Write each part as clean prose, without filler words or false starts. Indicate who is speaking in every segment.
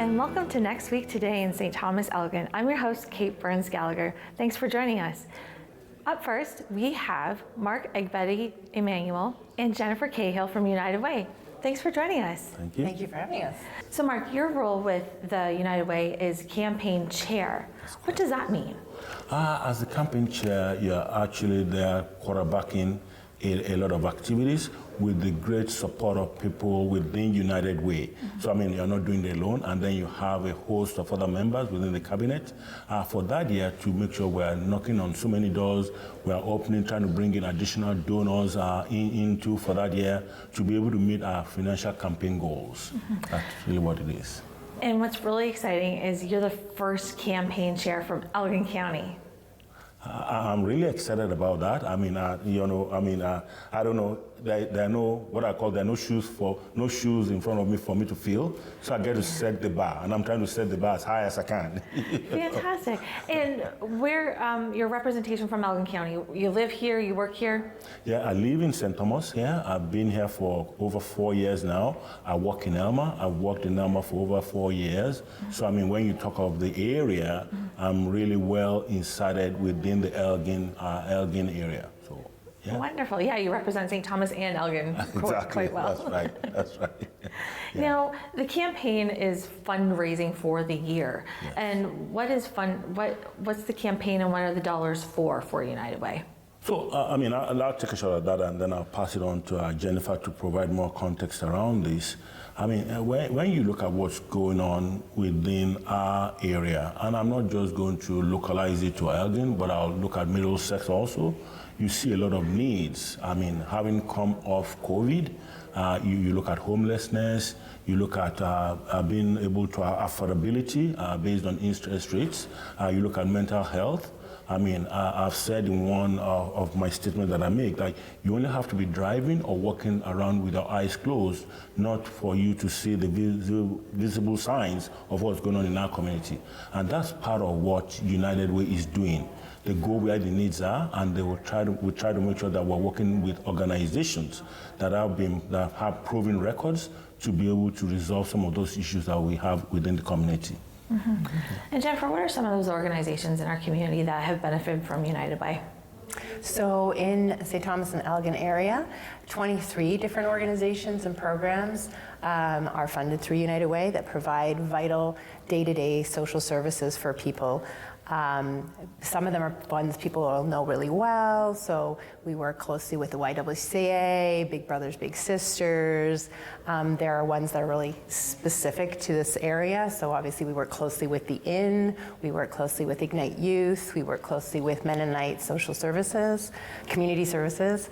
Speaker 1: and welcome to Next Week Today in St. Thomas-Elgin. I'm your host, Kate Burns Gallagher. Thanks for joining us. Up first, we have Mark Egbetty Emmanuel and Jennifer Cahill from United Way. Thanks for joining us.
Speaker 2: Thank you.
Speaker 3: Thank you for having us.
Speaker 1: So Mark, your role with the United Way is campaign chair. What does that mean?
Speaker 2: As the campaign chair, you're actually there quarterbacking a lot of activities with the great support of people within United Way. Mm-hmm. So, you're not doing it alone, and then you have a host of other members within the cabinet. For that year, to make sure we're knocking on so many doors, we're opening, trying to bring in additional donors into for that year to be able to meet our financial campaign goals. Mm-hmm. That's really what it is.
Speaker 1: And what's really exciting is you're the first campaign chair from Elgin County.
Speaker 2: I'm really excited about that. I don't know. There are no shoes in front of me for me to fill. So I get to set the bar, and I'm trying to set the bar as high as I can.
Speaker 1: Fantastic. And where your representation from Elgin County? You live here, you work here?
Speaker 2: Yeah, I live in St. Thomas here. I've been here for over 4 years now. I work in Elma. I've worked in Elma for over 4 years. Mm-hmm. So when you talk of the area, mm-hmm. I'm really well inserted within the Elgin area. So. Yeah.
Speaker 1: Wonderful. Yeah, you represent St. Thomas and Elgin quite well.
Speaker 2: That's right. Yeah.
Speaker 1: Now, the campaign is fundraising for the year.
Speaker 2: Yes.
Speaker 1: And what's the campaign and what are the dollars for United Way?
Speaker 2: So, I'll take a shot at that and then I'll pass it on to Jennifer to provide more context around this. When you look at what's going on within our area, and I'm not just going to localize it to Elgin, but I'll look at Middlesex also, you see a lot of needs. Having come off COVID, you look at homelessness, you look at being able to have affordability based on interest rates, you look at mental health. I've said in one of my statements that I make that you only have to be driving or walking around with your eyes closed, not for you to see the visible signs of what's going on in our community. And that's part of what United Way is doing. They go where the needs are, and we try to make sure that we're working with organizations that have proven records to be able to resolve some of those issues that we have within the community.
Speaker 1: Mm-hmm. Mm-hmm. And Jennifer, what are some of those organizations in our community that have benefited from United Way?
Speaker 3: So in St. Thomas and Elgin area, 23 different organizations and programs are funded through United Way that provide vital day-to-day social services for people. Some of them are ones people will know really well, so we work closely with the YWCA, Big Brothers Big Sisters. There are ones that are really specific to this area, so obviously we work closely with the Inn, we work closely with Ignite Youth, we work closely with Mennonite Social Services, Community Services,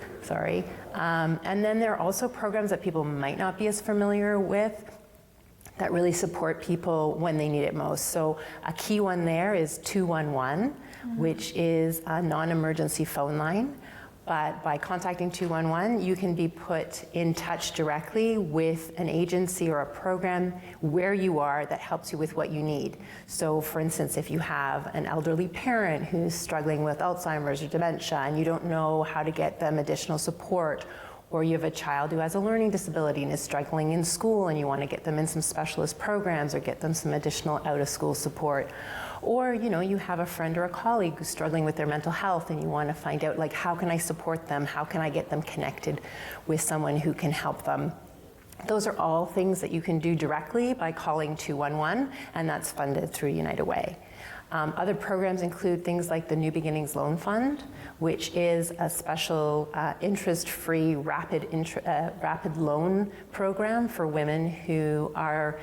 Speaker 3: and then there are also programs that people might not be as familiar with that really support people when they need it most. So a key one there is 211, mm-hmm. which is a non-emergency phone line. But by contacting 211, you can be put in touch directly with an agency or a program where you are that helps you with what you need. So for instance, if you have an elderly parent who's struggling with Alzheimer's or dementia and you don't know how to get them additional support, or you have a child who has a learning disability and is struggling in school and you want to get them in some specialist programs or get them some additional out-of-school support. Or, you have a friend or a colleague who's struggling with their mental health and you want to find out, how can I support them? How can I get them connected with someone who can help them? Those are all things that you can do directly by calling 211, and that's funded through United Way. Other programs include things like the New Beginnings Loan Fund, which is a special interest-free rapid loan program for women who are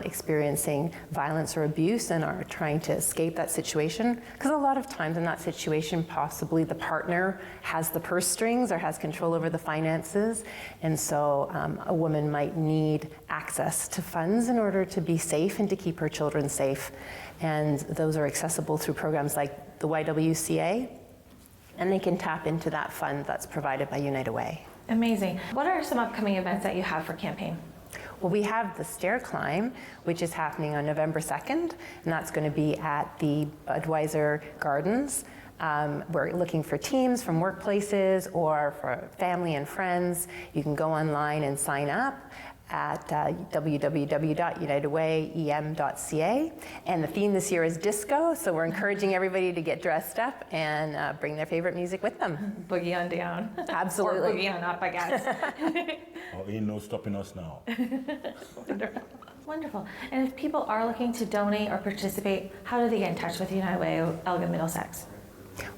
Speaker 3: experiencing violence or abuse and are trying to escape that situation. Because a lot of times in that situation, possibly the partner has the purse strings or has control over the finances, and so a woman might need access to funds in order to be safe and to keep her children safe. And those are accessible through programs like the YWCA, and they can tap into that fund that's provided by United Way.
Speaker 1: Amazing. What are some upcoming events that you have for campaign?
Speaker 3: Well, we have the stair climb, which is happening on November 2nd, and that's going to be at the Budweiser Gardens. We're looking for teams from workplaces or for family and friends. You can go online and sign up. at www.unitedwayem.ca. And the theme this year is disco, so we're encouraging everybody to get dressed up and bring their favorite music with them.
Speaker 1: Boogie on down.
Speaker 3: Absolutely.
Speaker 1: Or boogie on up, I guess.
Speaker 2: Oh, ain't no stopping us now.
Speaker 1: Wonderful. Wonderful. And if people are looking to donate or participate, how do they get in touch with United Way Elgin Middlesex?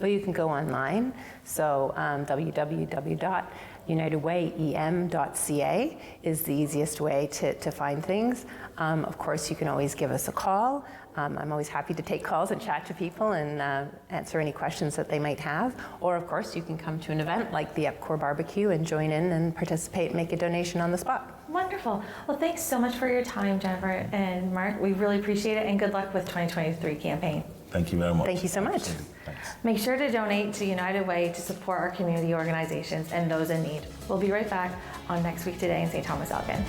Speaker 3: Well, you can go online, so www.unitedwayem.ca is the easiest way to find things. Of course, you can always give us a call. I'm always happy to take calls and chat to people and answer any questions that they might have. Or, of course, you can come to an event like the Epcor Barbecue and join in and participate and make a donation on the spot.
Speaker 1: Wonderful. Well, thanks so much for your time, Jennifer and Mark. We really appreciate it, and good luck with 2023 campaign.
Speaker 2: Thank you very much.
Speaker 3: Thank you so much.
Speaker 2: Thanks.
Speaker 1: Make sure to donate to United Way to support our community organizations and those in need. We'll be right back on Next Week Today in St. Thomas-Elgin.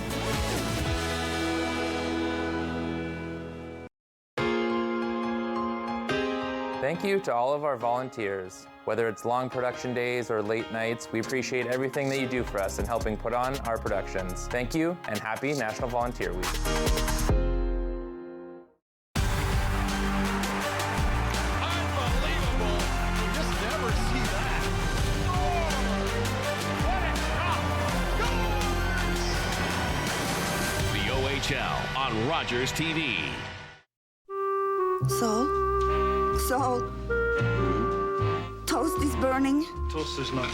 Speaker 4: Thank you to all of our volunteers. Whether it's long production days or late nights, we appreciate everything that you do for us in helping put on our productions. Thank you, and happy National Volunteer Week.
Speaker 5: On Rogers TV.
Speaker 6: Salt? Toast is burning.
Speaker 7: Toast is not.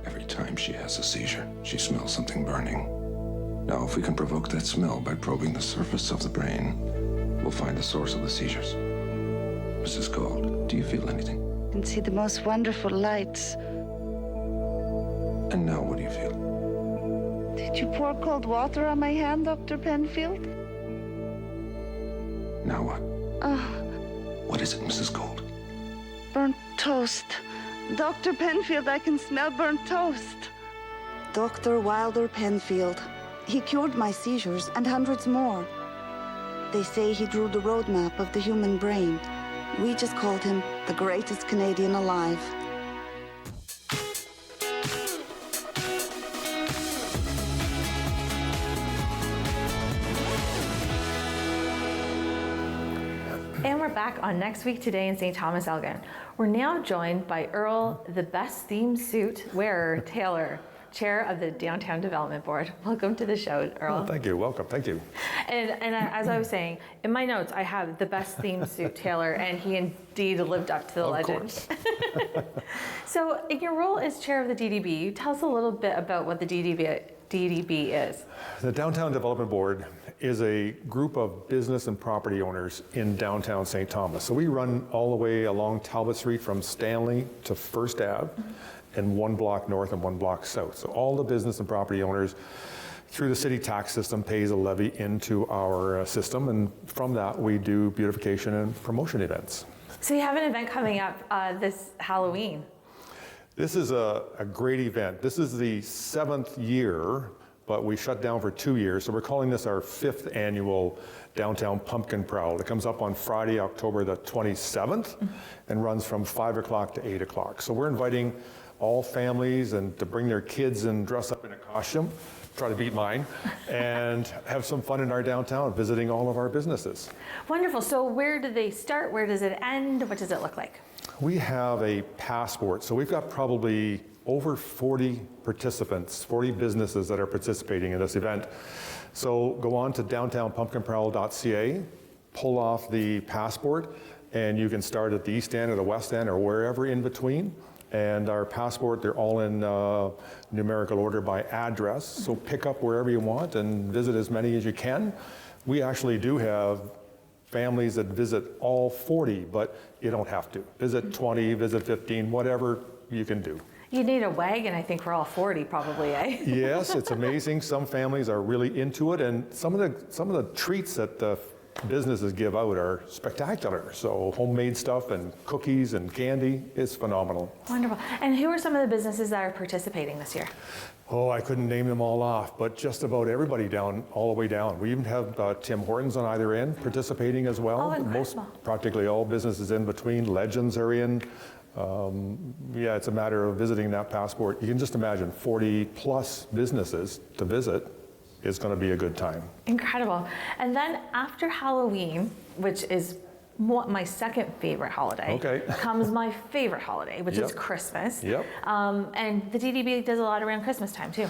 Speaker 8: Every time she has a seizure, she smells something burning. Now, if we can provoke that smell by probing the surface of the brain, we'll find the source of the seizures. Mrs. Gold, do you feel anything?
Speaker 6: I can see the most wonderful lights.
Speaker 8: And now what do you feel?
Speaker 6: Did you pour cold water on my hand, Dr. Penfield?
Speaker 8: Now what?
Speaker 6: Oh,
Speaker 8: What is it, Mrs. Gold?
Speaker 6: burnt toast. Dr. Penfield, I can smell burnt toast. Dr. Wilder Penfield. He cured my seizures and hundreds more. They say he drew the roadmap of the human brain. We just called him the greatest Canadian alive.
Speaker 1: And we're back on Next Week Today in St. Thomas-Elgin. We're now joined by Earl, the best themed suit wearer, Taylor, Chair of the Downtown Development Board. Welcome to the show, Earl.
Speaker 7: Oh, thank you. Welcome. Thank you.
Speaker 1: And as I was saying, in my notes, I have the best themed suit, Taylor, and he indeed lived up to the legend. So in your role as chair of the DDB, tell us a little bit about what the DDB is.
Speaker 7: The Downtown Development Board is a group of business and property owners in downtown St. Thomas. So we run all the way along Talbot Street from Stanley to First Ave, and 1 block north and 1 block south. So all the business and property owners through the city tax system pays a levy into our system, and from that we do beautification and promotion events.
Speaker 1: So you have an event coming up this Halloween.
Speaker 7: This is a great event. This is the 7th year, but we shut down for 2 years. So we're calling this our 5th annual Downtown Pumpkin Prowl. It comes up on Friday, October the 27th, and runs from 5 o'clock to 8 o'clock. So we're inviting all families and to bring their kids and dress up in a costume, try to beat mine, and have some fun in our downtown, visiting all of our businesses.
Speaker 1: Wonderful. So where do they start? Where does it end? What does it look like?
Speaker 7: We have a passport. So we've got probably over 40 participants, 40 businesses that are participating in this event. So go on to downtownpumpkinprowl.ca, pull off the passport, and you can start at the East End or the West End or wherever in between. And our passport, they're all in numerical order by address. So pick up wherever you want and visit as many as you can. We actually do have families that visit all 40, but you don't have to. Visit 20, visit 15, whatever you can do.
Speaker 1: You need a wagon, I think, for all 40 probably, eh?
Speaker 7: Yes, it's amazing. Some families are really into it, and some of the treats that the businesses give out are spectacular. So homemade stuff and cookies and candy is phenomenal.
Speaker 1: Wonderful. And who are some of the businesses that are participating this year?
Speaker 7: Oh, I couldn't name them all off, but just about everybody down, all the way down. We even have Tim Hortons on either end participating as well.
Speaker 1: Oh, incredible.
Speaker 7: Practically all businesses in between. Legends are in. Yeah, it's a matter of visiting that passport. You can just imagine 40 plus businesses to visit. Is going to be a good time.
Speaker 1: Incredible. And then after Halloween, which is my second favorite holiday,
Speaker 7: Okay.
Speaker 1: comes my favorite holiday, which is
Speaker 7: Yep.
Speaker 1: Christmas.
Speaker 7: Yep.
Speaker 1: And the DDB does a lot around Christmas time too.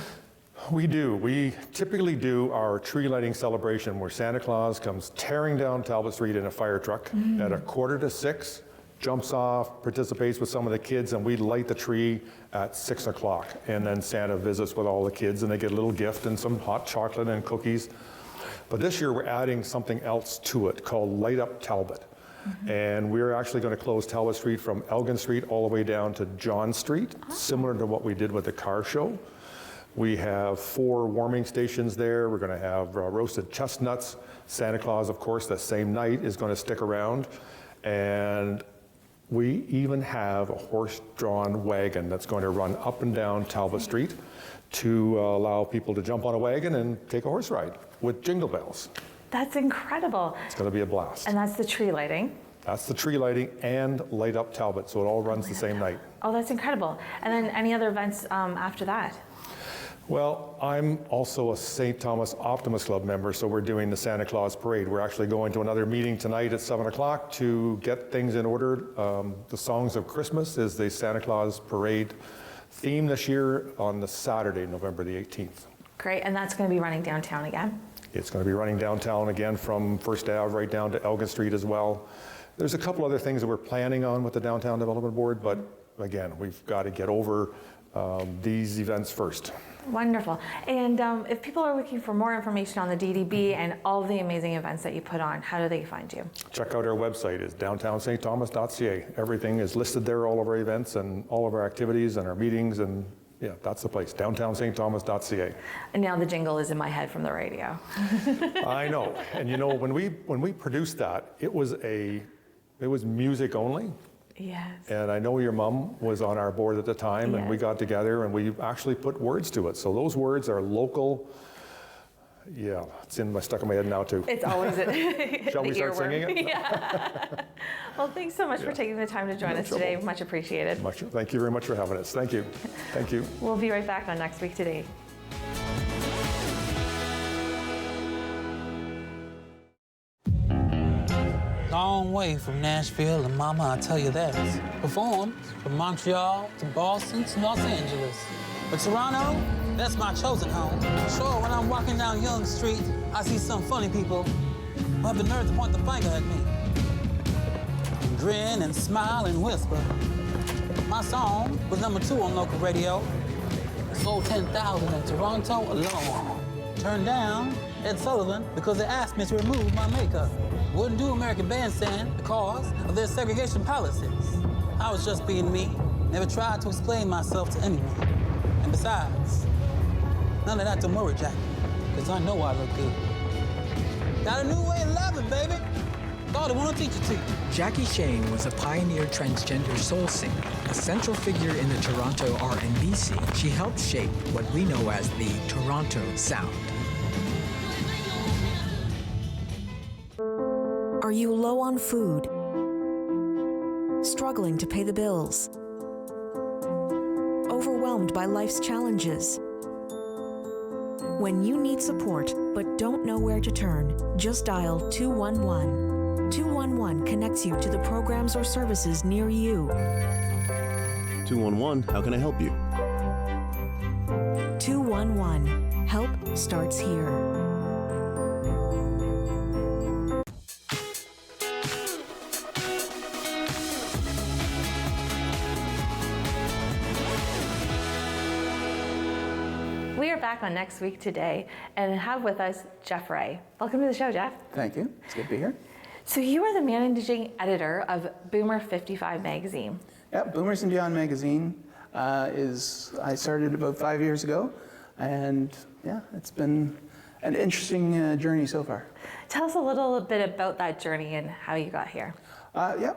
Speaker 7: We do. We typically do our tree lighting celebration where Santa Claus comes tearing down Talbot Street in a fire truck at 5:45, jumps off, participates with some of the kids, and we light the tree at 6 o'clock. And then Santa visits with all the kids, and they get a little gift and some hot chocolate and cookies. But this year we're adding something else to it called Light Up Talbot. And we're actually going to close Talbot Street from Elgin Street all the way down to John Street, similar to what we did with the car show. We have 4 warming stations there. We're going to have roasted chestnuts. Santa Claus, of course, the same night is going to stick around. And we even have a horse-drawn wagon that's going to run up and down Talbot Street to allow people to jump on a wagon and take a horse ride with jingle bells.
Speaker 1: That's incredible.
Speaker 7: It's going to be a blast.
Speaker 1: And that's the tree lighting.
Speaker 7: That's the tree lighting and Light Up Talbot, so it all runs the same night.
Speaker 1: Oh, that's incredible. And then any other events after that?
Speaker 7: Well, I'm also a St. Thomas Optimist Club member, so we're doing the Santa Claus Parade. We're actually going to another meeting tonight at 7 o'clock to get things in order. The Songs of Christmas is the Santa Claus Parade theme this year on the Saturday, November the 18th.
Speaker 1: Great, and that's going to be running downtown again?
Speaker 7: It's going to be running downtown again from First Ave right down to Elgin Street as well. There's a couple other things that we're planning on with the Downtown Development Board, but again, we've got to get over these events first.
Speaker 1: Wonderful. And if people are looking for more information on the DDB and all the amazing events that you put on, how do they find you?
Speaker 7: Check out our website. It's downtownstthomas.ca. Everything is listed there, all of our events and all of our activities and our meetings, and yeah, that's the place, downtownstthomas.ca.
Speaker 1: And now the jingle is in my head from the radio.
Speaker 7: I know. And you know, when we produced that, it was music only.
Speaker 1: Yes.
Speaker 7: And I know your mom was on our board at the time, and we
Speaker 1: Yes.
Speaker 7: got together and we actually put words to it. So those words are local. Yeah, it's stuck in my head now too.
Speaker 1: It's always
Speaker 7: Shall we start singing it?
Speaker 1: Yeah. Well, thanks so much for taking the time to join us today. Much appreciated.
Speaker 7: Thank you very much for having us. Thank you. Thank you.
Speaker 1: We'll be right back on Next Week Today.
Speaker 9: Long way from Nashville, and mama, I tell you that. Performed from Montreal to Boston to Los Angeles. But Toronto, that's my chosen home. Sure, when I'm walking down Yonge Street, I see some funny people who have the nerve to point the finger at me. And grin and smile and whisper. My song was #2 on local radio. Sold 10,000 in Toronto alone. Turned down Ed Sullivan because they asked me to remove my makeup. Wouldn't do American Bandstand because of their segregation policies. I was just being me, never tried to explain myself to anyone. And besides, none of that to worry, Jackie, because I know I look good. Got a new way of loving, baby. Thought I want to teach it to you.
Speaker 10: Jackie Shane was a pioneer transgender soul singer, a central figure in the Toronto R&B scene. She helped shape what we know as the Toronto sound.
Speaker 11: Are you low on food? Struggling to pay the bills? Overwhelmed by life's challenges? When you need support but don't know where to turn, just dial 211. 211 connects you to the programs or services near you.
Speaker 12: 211, how can I help you?
Speaker 11: 211, help starts here.
Speaker 1: We are back on Next Week Today and have with us Jeff Ray. Welcome to the show, Jeff.
Speaker 13: Thank you. It's good to be here.
Speaker 1: So you are the managing editor of Boomer 55 magazine.
Speaker 13: Yeah, Boomers and Beyond magazine I started about 5 years ago, and yeah, it's been an interesting journey so far.
Speaker 1: Tell us a little bit about that journey and how you got here.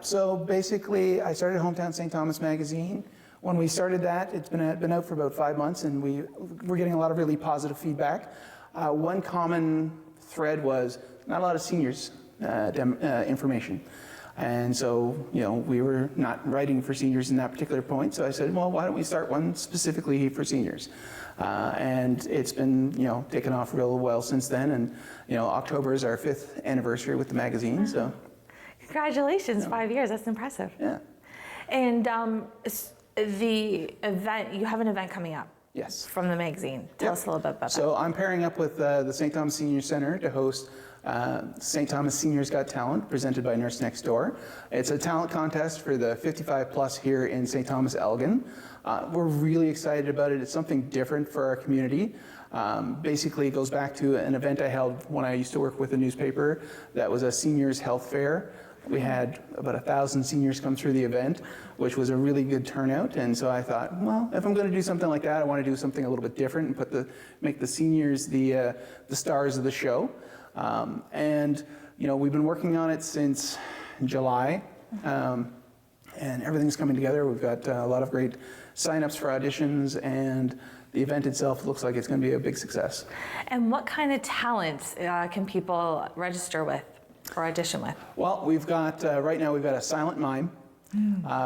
Speaker 13: So basically I started Hometown St. Thomas magazine When we started that, it's been out for about 5 months, and we're getting a lot of really positive feedback. One common thread was not a lot of seniors information. And so, we were not writing for seniors in that particular point. So I said, well, why don't we start one specifically for seniors? And it's been, taken off real well since then. And, October is our 5th anniversary with the magazine. So,
Speaker 1: congratulations, 5 years. That's impressive.
Speaker 13: Yeah.
Speaker 1: And the event, you have an event coming up.
Speaker 13: Yes.
Speaker 1: From the magazine. Tell us a little bit about that.
Speaker 13: So I'm pairing up with the St. Thomas Senior Center to host St. Thomas Seniors Got Talent, presented by Nurse Next Door. It's a talent contest for the 55 plus here in St. Thomas-Elgin. We're really excited about it. It's something different for our community. Basically, it goes back to an event I held when I used to work with a newspaper that was a seniors health fair. We had about 1,000 seniors come through the event, which was a really good turnout. And so I thought, well, if I'm going to do something like that, I want to do something a little bit different and make the seniors the stars of the show. And we've been working on it since July, and everything's coming together. We've got a lot of great signups for auditions, and the event itself looks like it's going to be a big success.
Speaker 1: And what kind of talents can people register with or audition with?
Speaker 13: Well, we've got, right now we've got a silent mime.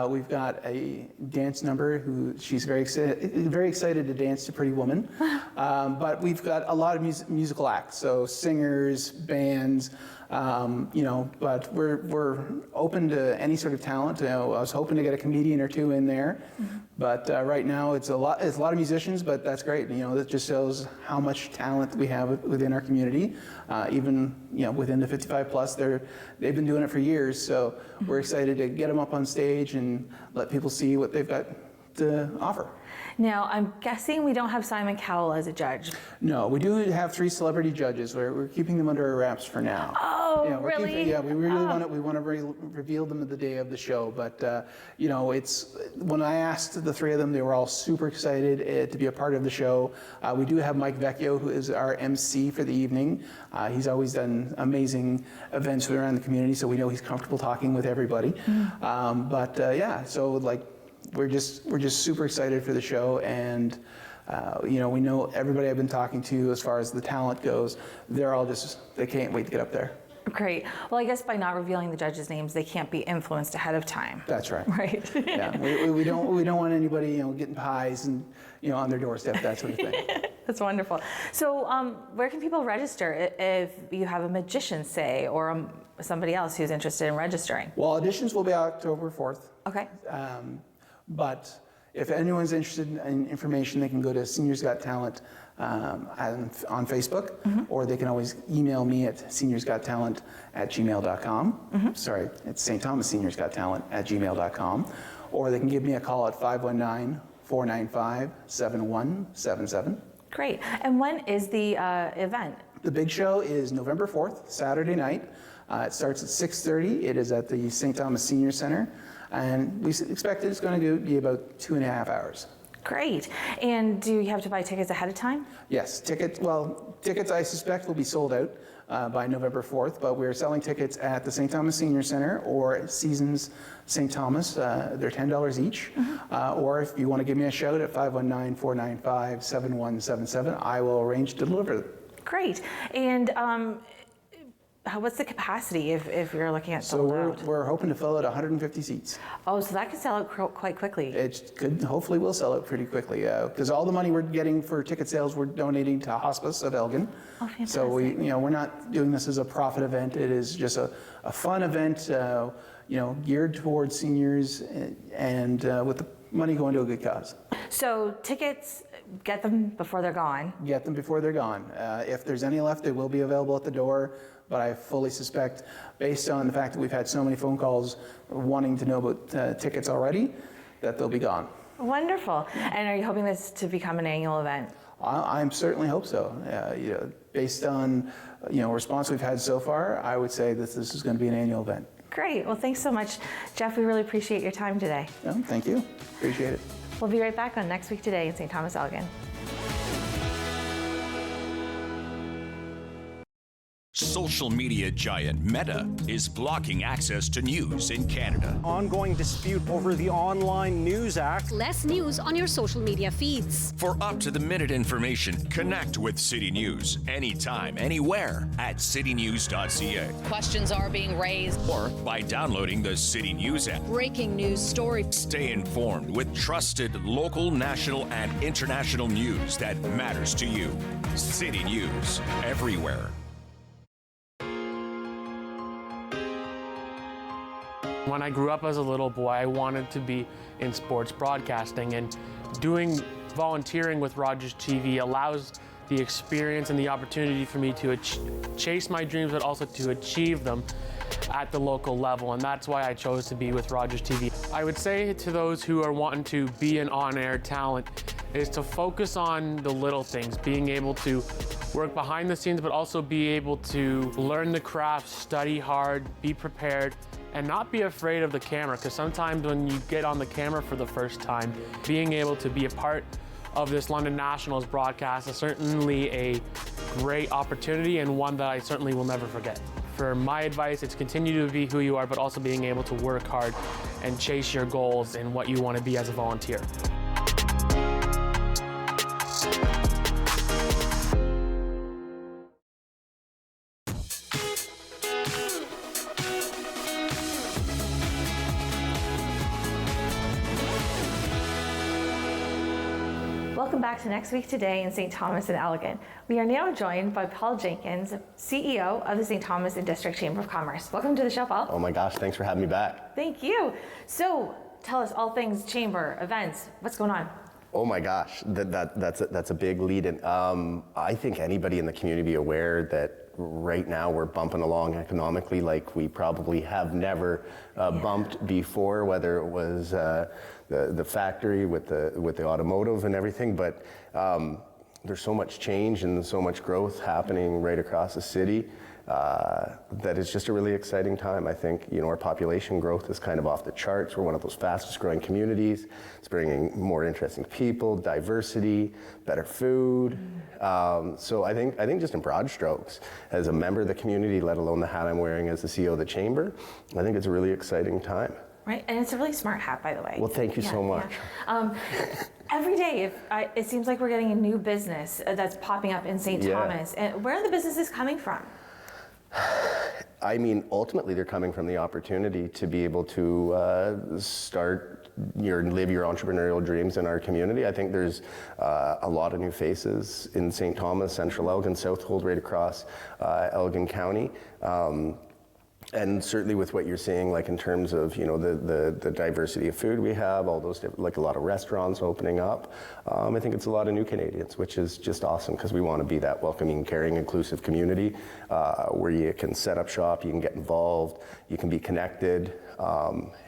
Speaker 13: We've got a dance number she's very excited to dance to Pretty Woman. But we've got a lot of musical acts, so singers, bands, but we're open to any sort of talent. I was hoping to get a comedian or two in there, but right now it's a lot of musicians, but that's great. That just shows how much talent we have within our community. Even within the 55 plus, they've been doing it for years, so we're excited to get them up on stage and let people see what they've got to offer.
Speaker 1: Now, I'm guessing we don't have Simon Cowell as a judge.
Speaker 13: No, we do have 3 celebrity judges. We're keeping them under our wraps for now.
Speaker 1: Oh,
Speaker 13: really? We really want to reveal them the day of the show. But it's when I asked the 3 of them, they were all super excited to be a part of the show. We do have Mike Vecchio, who is our MC for the evening. He's always done amazing events around the community, so we know he's comfortable talking with everybody. So we're just super excited for the show, and we know everybody I've been talking to as far as the talent goes, they can't wait to get up there.
Speaker 1: Great. Well, I guess by not revealing the judges' names, they can't be influenced ahead of time.
Speaker 13: That's right.
Speaker 1: Right.
Speaker 13: Yeah. We don't want anybody getting pies and on their doorstep, that sort of thing.
Speaker 1: That's wonderful. So where can people register if you have a magician, say, or somebody else who's interested in registering?
Speaker 13: Well, auditions will be October 4th.
Speaker 1: Okay.
Speaker 13: But if anyone's interested in information, they can go to Seniors Got Talent on Facebook, or they can always email me at seniorsgottalent@gmail.com. Sorry, it's St. Thomas Seniors Got Talent@gmail.com. Or they can give me a call at 519-495-7177.
Speaker 1: Great. And when is the event?
Speaker 13: The big show is November 4th, Saturday night. It starts at 6:30. It is at the St. Thomas Senior Center. And we expect it's going to be about 2.5 hours.
Speaker 1: Great. And do you have to buy tickets ahead of time?
Speaker 13: Yes. Tickets I suspect will be sold out by November 4th, but we're selling tickets at the St. Thomas Senior Center or at Seasons St. Thomas. They're $10 each. Or if you want to give me a shout at 519-495-7177, I will arrange to deliver them.
Speaker 1: Great. And what's the capacity if you're looking at sold out?
Speaker 13: So we're hoping to fill out 150 seats.
Speaker 1: Oh, so that can sell out quite quickly.
Speaker 13: It could, hopefully will sell out pretty quickly, because all the money we're getting for ticket sales, we're donating to Hospice of Elgin.
Speaker 1: Oh, fantastic.
Speaker 13: So we're not doing this as a profit event. It is just a fun event, geared towards seniors and with the money going to a good cause.
Speaker 1: So tickets, get them before they're gone.
Speaker 13: Get them before they're gone. If there's any left, they will be available at the door. But I fully suspect, based on the fact that we've had so many phone calls wanting to know about tickets already, that they'll be gone.
Speaker 1: Wonderful. And are you hoping this to become an annual event?
Speaker 13: I certainly hope so. Based on response we've had so far, I would say that this is going to be an annual event.
Speaker 1: Great. Well, thanks so much, Jeff. We really appreciate your time today.
Speaker 13: Thank you. Appreciate it.
Speaker 1: We'll be right back on Next Week Today in St. Thomas-Elgin.
Speaker 5: Social media giant Meta is blocking access to news in Canada.
Speaker 12: Ongoing dispute over the Online News Act.
Speaker 14: Less news on your social media feeds.
Speaker 5: For up-to-the-minute information, connect with City News anytime, anywhere at citynews.ca.
Speaker 14: Questions are being raised.
Speaker 5: Or by downloading the City News app.
Speaker 14: Breaking news story.
Speaker 5: Stay informed with trusted local, national, and international news that matters to you. City News, everywhere.
Speaker 15: When I grew up as a little boy, I wanted to be in sports broadcasting, and doing volunteering with Rogers TV allows the experience and the opportunity for me to chase my dreams, but also to achieve them at the local level, and that's why I chose to be with Rogers TV. I would say to those who are wanting to be an on-air talent is to focus on the little things, being able to work behind the scenes, but also be able to learn the craft, study hard, be prepared, and not be afraid of the camera, because sometimes when you get on the camera for the first time, being able to be a part of this London Nationals broadcast is certainly a great opportunity, and one that I certainly will never forget. For my advice, it's continue to be who you are, but also being able to work hard and chase your goals and what you want to be as a volunteer.
Speaker 1: Welcome back to Next Week Today in St. Thomas and Elgin. We are now joined by Paul Jenkins, CEO of the St. Thomas and District Chamber of Commerce. Welcome to the show, Paul.
Speaker 16: Oh my gosh, thanks for having me back.
Speaker 1: Thank you. So tell us all things chamber, events, what's going on?
Speaker 16: Oh my gosh, that's a big lead in. I think anybody in the community aware that right now we're bumping along economically like we probably have never bumped before, whether it was the factory with the automotive and everything, but there's so much change and so much growth happening right across the city that it's just a really exciting time. I think, our population growth is kind of off the charts. We're one of those fastest growing communities. It's bringing more interesting people, diversity, better food. So I think just in broad strokes, as a member of the community, let alone the hat I'm wearing as the CEO of the Chamber, I think it's a really exciting time.
Speaker 1: Right, and it's a really smart hat, by the way.
Speaker 16: Well, thank you so much.
Speaker 1: Yeah. Every day, it seems like we're getting a new business that's popping up in St. Thomas. And where are the businesses coming from?
Speaker 16: I mean, ultimately, they're coming from the opportunity to be able to live your entrepreneurial dreams in our community. I think there's a lot of new faces in St. Thomas, Central Elgin, Southold, right across Elgin County. And certainly with what you're seeing, like in terms of, the diversity of food we have, all those, like a lot of restaurants opening up. I think it's a lot of new Canadians, which is just awesome because we want to be that welcoming, caring, inclusive community where you can set up shop, you can get involved, you can be connected,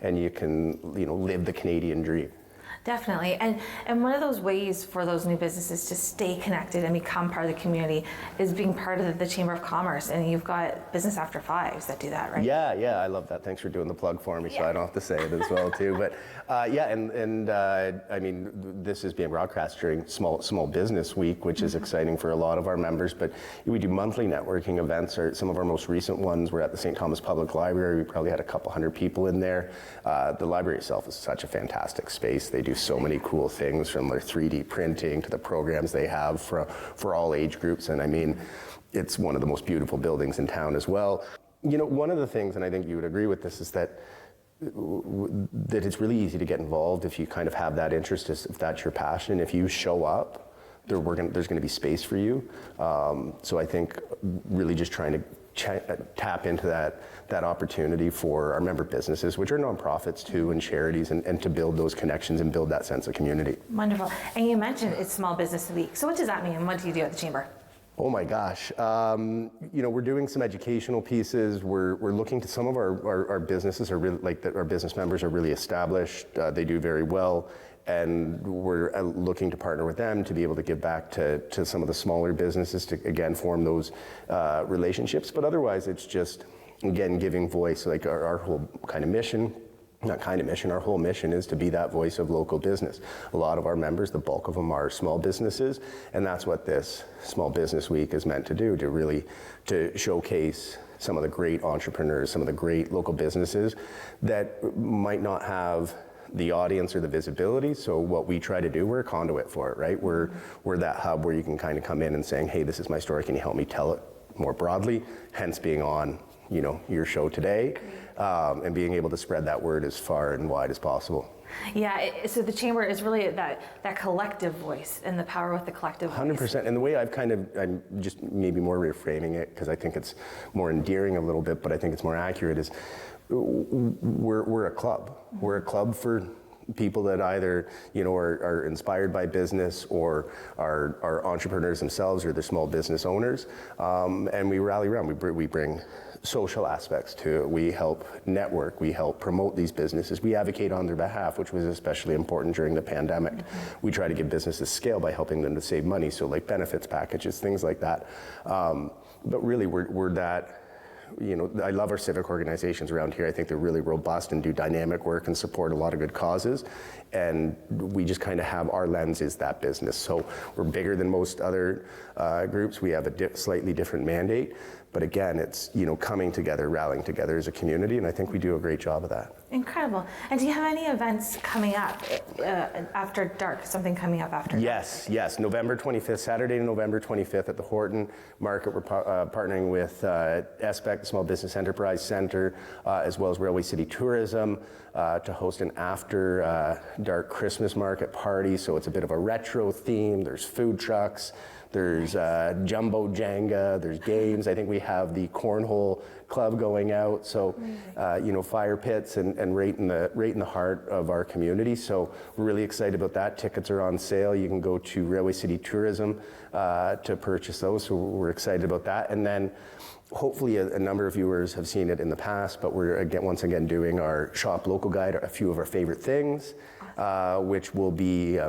Speaker 16: and you can, live the Canadian dream.
Speaker 1: Definitely, and one of those ways for those new businesses to stay connected and become part of the community is being part of the Chamber of Commerce, and you've got Business After Fives that do that, right?
Speaker 16: Yeah, I love that. Thanks for doing the plug for me, so I don't have to say it as well too. But I mean, this is being broadcast during Small Business Week, which is exciting for a lot of our members. But we do monthly networking events. Some of our most recent ones were at the St. Thomas Public Library. We probably had a couple hundred people in there. The library itself is such a fantastic space. They do so many cool things, from their 3D printing to the programs they have for all age groups. And I mean, it's one of the most beautiful buildings in town as well. One of the things, and I think you would agree with this, is that it's really easy to get involved if you kind of have that interest, if that's your passion. If you show up, there's going to be space for you. So I think really just trying to tap into that opportunity for our member businesses, which are nonprofits too, and charities, and to build those connections and build that sense of community.
Speaker 1: Wonderful. And you mentioned it's Small Business Week. So what does that mean, and what do you do at the Chamber?
Speaker 16: Oh my gosh. We're doing some educational pieces. We're looking to some of our businesses are really, our business members are really established. They do very well. And we're looking to partner with them to be able to give back to some of the smaller businesses to, again, form those relationships. But otherwise, it's just, again, giving voice. Like our whole kind of mission mission. Our whole mission is to be that voice of local business. A lot of our members, the bulk of them, are small businesses, and that's what this Small Business Week is meant to do, to showcase some of the great entrepreneurs, some of the great local businesses that might not have the audience or the visibility. So what we try to do, we're a conduit for it, right? We're that hub where you can kind of come in and saying, hey, this is my story, can you help me tell it more broadly? Hence being on, your show today, and being able to spread that word as far and wide as possible.
Speaker 1: Yeah, so the chamber is really that collective voice and the power with the collective
Speaker 16: 100%.
Speaker 1: voice.
Speaker 16: And the way I'm just maybe more reframing it, because I think it's more endearing a little bit, but I think it's more accurate, is we're a club. We're a club for people that either are inspired by business or are entrepreneurs themselves or they're small business owners, and we rally around. We bring social aspects to it. We help network. We help promote these businesses. We advocate on their behalf, which was especially important during the pandemic. We try to give businesses scale by helping them to save money, so like benefits packages, things like that. But really, we're that. I love our civic organizations around here. I think they're really robust and do dynamic work and support a lot of good causes. And we just kind of have, our lens is that business. So we're bigger than most other groups. We have a slightly different mandate. But again, it's, coming together, rallying together as a community. And I think we do a great job of that.
Speaker 1: Incredible. And do you have any events coming up after dark? Something coming up after dark?
Speaker 16: Yes. November 25th, Saturday, November 25th at the Horton Market. We're partnering with SBEC, the Small Business Enterprise Center, as well as Railway City Tourism, to host an after dark Christmas market party. So it's a bit of a retro theme. There's food trucks. There's jumbo Jenga, there's games. I think we have the cornhole club going out. So, fire pits and right in the heart of our community. So we're really excited about that. Tickets are on sale. You can go to Railway City Tourism to purchase those. So we're excited about that. And then hopefully a number of viewers have seen it in the past, but we're once again doing our Shop Local Guide, a few of our favorite things, which will be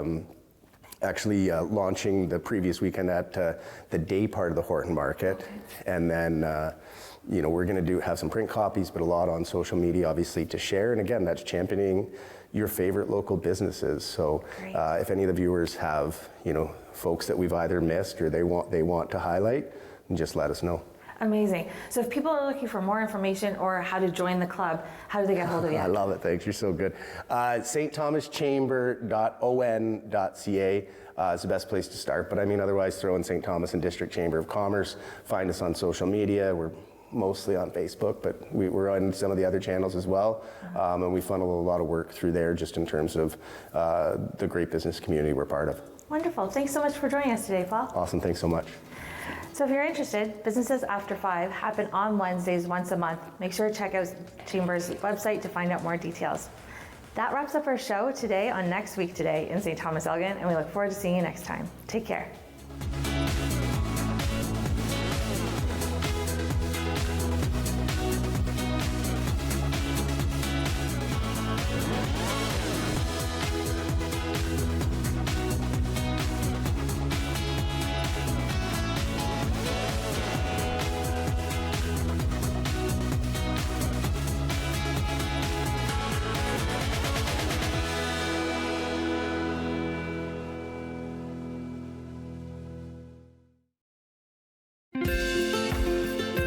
Speaker 16: actually launching the previous weekend at the day part of the Horton Market. And then, we're going to have some print copies, but a lot on social media, obviously, to share. And again, that's championing your favorite local businesses. So if any of the viewers have, folks that we've either missed or they want to highlight, just let us know.
Speaker 1: Amazing. So if people are looking for more information or how to join the club, how do they get hold of you?
Speaker 16: I love it. Thanks. You're so good. stthomaschamber.on.ca is the best place to start. But otherwise, throw in St. Thomas and District Chamber of Commerce. Find us on social media. We're mostly on Facebook, but we're on some of the other channels as well. And we funnel a lot of work through there just in terms of the great business community we're part of.
Speaker 1: Wonderful. Thanks so much for joining us today, Paul.
Speaker 16: Awesome. Thanks so much.
Speaker 1: So if you're interested, Businesses After 5 happen on Wednesdays once a month. Make sure to check out Chamber's website to find out more details. That wraps up our show today on Next Week Today in St. Thomas-Elgin, and we look forward to seeing you next time. Take care.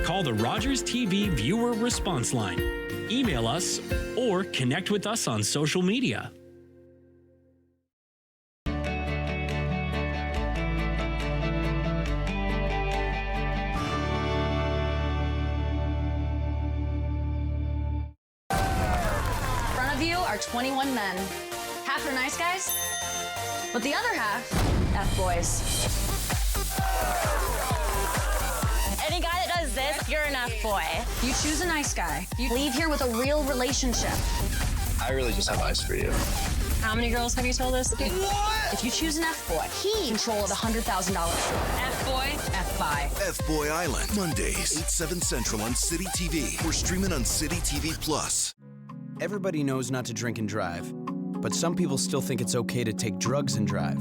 Speaker 17: Call the Rogers TV viewer response line, email us, or connect with us on social media.
Speaker 14: In front of you are 21 men. Half are nice guys, but the other half, F-boys.
Speaker 18: Any guy that does this, you're an F-boy.
Speaker 14: You choose a nice guy. You leave here with a real relationship.
Speaker 19: I really just have eyes for you.
Speaker 18: How many girls have you told this?
Speaker 14: What? If you choose an F-boy, control of the $100,000
Speaker 18: F-boy,
Speaker 14: F-buy.
Speaker 20: F-Boy Island, Mondays, 8/7 Central on City TV. Or streaming on City TV Plus.
Speaker 21: Everybody knows not to drink and drive, but some people still think it's okay to take drugs and drive.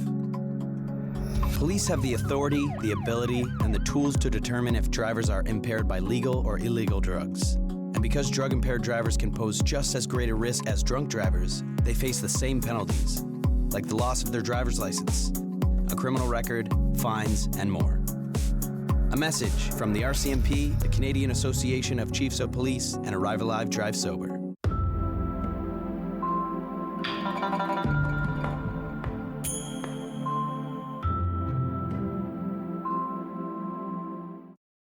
Speaker 21: Police have the authority, the ability, and the tools to determine if drivers are impaired by legal or illegal drugs. And because drug-impaired drivers can pose just as great a risk as drunk drivers, they face the same penalties, like the loss of their driver's license, a criminal record, fines, and more. A message from the RCMP, the Canadian Association of Chiefs of Police, and Arrive Alive, Drive Sober.